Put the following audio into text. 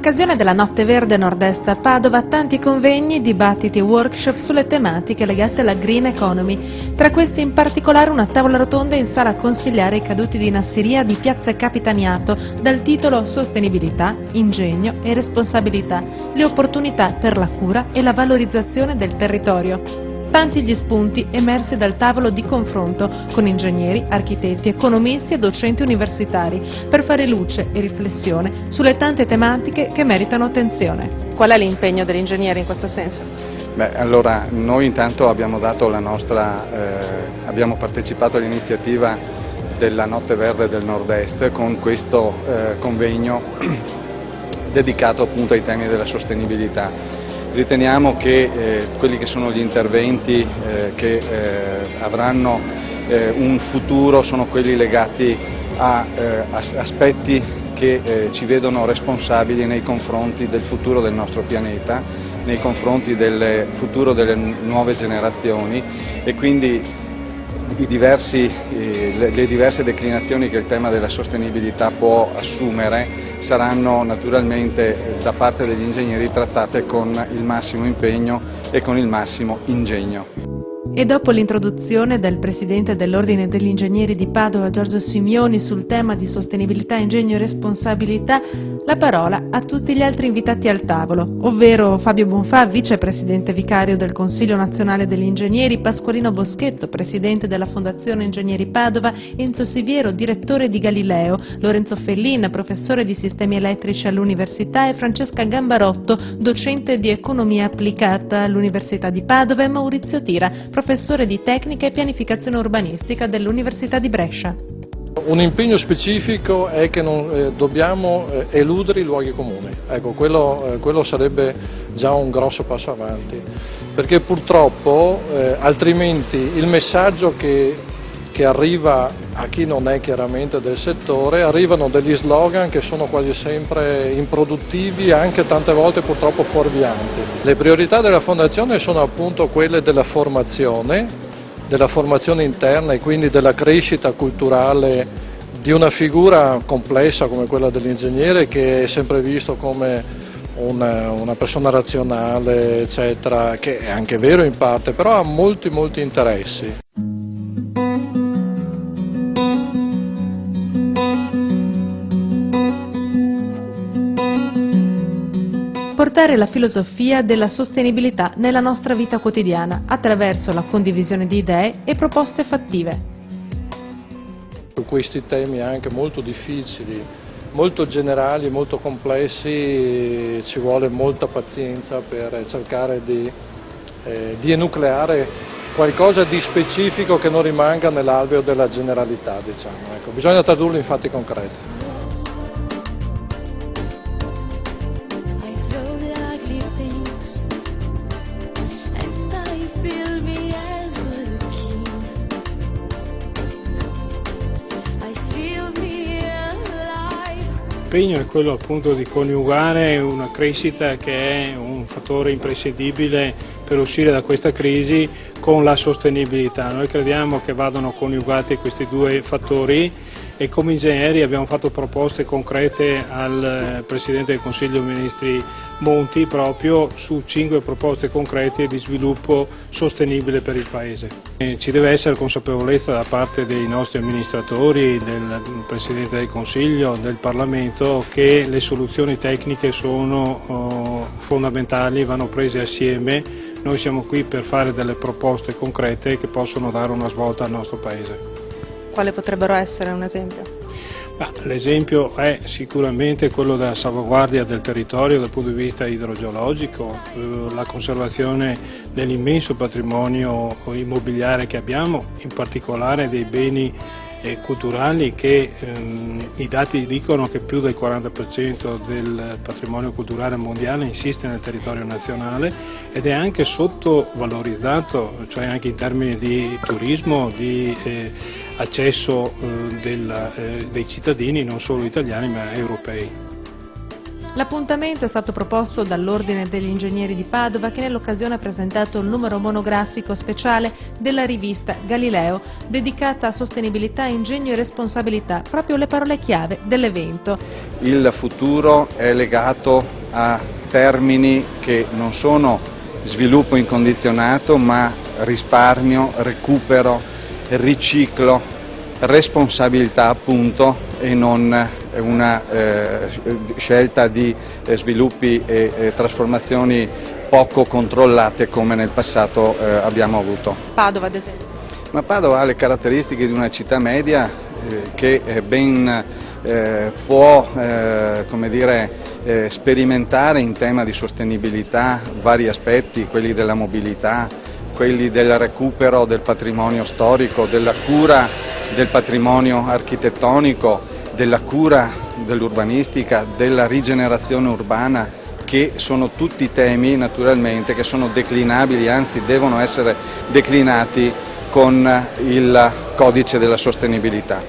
occasione della Notte Verde Nord-Est a Padova, tanti convegni, dibattiti e workshop sulle tematiche legate alla green economy. Tra questi in particolare una tavola rotonda in sala consigliare ai caduti di Nassiria di Piazza Capitaniato dal titolo Sostenibilità, ingegno e responsabilità, le opportunità per la cura e la valorizzazione del territorio. Tanti gli spunti emersi dal tavolo di confronto con ingegneri, architetti, economisti e docenti universitari per fare luce e riflessione sulle tante tematiche che meritano attenzione. Qual è l'impegno degli ingegneri in questo senso? Allora, noi intanto abbiamo dato abbiamo partecipato all'iniziativa della Notte Verde del Nord-Est con questo convegno dedicato appunto ai temi della sostenibilità. Riteniamo che quelli che sono gli interventi che avranno un futuro sono quelli legati a aspetti che ci vedono responsabili nei confronti del futuro del nostro pianeta, nei confronti del futuro delle nuove generazioni e quindi le diverse declinazioni che il tema della sostenibilità può assumere saranno naturalmente da parte degli ingegneri trattate con il massimo impegno e con il massimo ingegno. E dopo l'introduzione del presidente dell'Ordine degli Ingegneri di Padova, Giorgio Simioni, sul tema di sostenibilità, ingegno e responsabilità, la parola a tutti gli altri invitati al tavolo, ovvero Fabio Bonfà, vicepresidente vicario del Consiglio Nazionale degli Ingegneri, Pasqualino Boschetto, presidente della Fondazione Ingegneri Padova, Enzo Siviero, direttore di Galileo, Lorenzo Fellin, professore di sistemi elettrici all'Università e Francesca Gambarotto, docente di economia applicata all'Università di Padova e Maurizio Tira, professore di tecnica e pianificazione urbanistica dell'Università di Brescia. Un impegno specifico è che non dobbiamo eludere i luoghi comuni, ecco, quello sarebbe già un grosso passo avanti, perché purtroppo altrimenti il messaggio che arriva a chi non è chiaramente del settore, arrivano degli slogan che sono quasi sempre improduttivi e anche tante volte purtroppo fuorvianti. Le priorità della Fondazione sono appunto quelle della formazione interna e quindi della crescita culturale di una figura complessa come quella dell'ingegnere, che è sempre visto come una persona razionale, eccetera, che è anche vero in parte, però ha molti interessi. Portare la filosofia della sostenibilità nella nostra vita quotidiana attraverso la condivisione di idee e proposte fattive. Su questi temi anche molto difficili, molto generali, molto complessi, ci vuole molta pazienza per cercare di enucleare qualcosa di specifico che non rimanga nell'alveo della generalità, diciamo. Ecco, bisogna tradurlo in fatti concreti. L'impegno è quello appunto di coniugare una crescita che è un fattore imprescindibile per uscire da questa crisi con la sostenibilità. Noi crediamo che vadano coniugati questi due fattori e come ingegneri abbiamo fatto proposte concrete al Presidente del Consiglio dei Ministri Monti proprio su 5 proposte concrete di sviluppo sostenibile per il Paese. Ci deve essere consapevolezza da parte dei nostri amministratori, del Presidente del Consiglio, del Parlamento, che le soluzioni tecniche sono fondamentali, vanno prese assieme. Noi siamo qui per fare delle proposte concrete che possono dare una svolta al nostro Paese. Quale potrebbero essere un esempio? L'esempio è sicuramente quello della salvaguardia del territorio dal punto di vista idrogeologico, la conservazione dell'immenso patrimonio immobiliare che abbiamo, in particolare dei beni culturali che i dati dicono che più del 40% del patrimonio culturale mondiale insiste nel territorio nazionale ed è anche sottovalorizzato, cioè anche in termini di turismo, di accesso dei cittadini non solo italiani ma europei. L'appuntamento è stato proposto dall'Ordine degli Ingegneri di Padova, che nell'occasione ha presentato il numero monografico speciale della rivista Galileo dedicata a sostenibilità, ingegno e responsabilità, proprio le parole chiave dell'evento. Il futuro è legato a termini che non sono sviluppo incondizionato, ma risparmio, recupero, riciclo, responsabilità appunto, e non una scelta di sviluppi e trasformazioni poco controllate come nel passato abbiamo avuto. Padova ad esempio. Ma Padova ha le caratteristiche di una città media che ben può come dire, sperimentare in tema di sostenibilità vari aspetti, quelli della mobilità, quelli del recupero del patrimonio storico, della cura del patrimonio architettonico, della cura dell'urbanistica, della rigenerazione urbana, che sono tutti temi naturalmente che sono declinabili, anzi devono essere declinati con il codice della sostenibilità.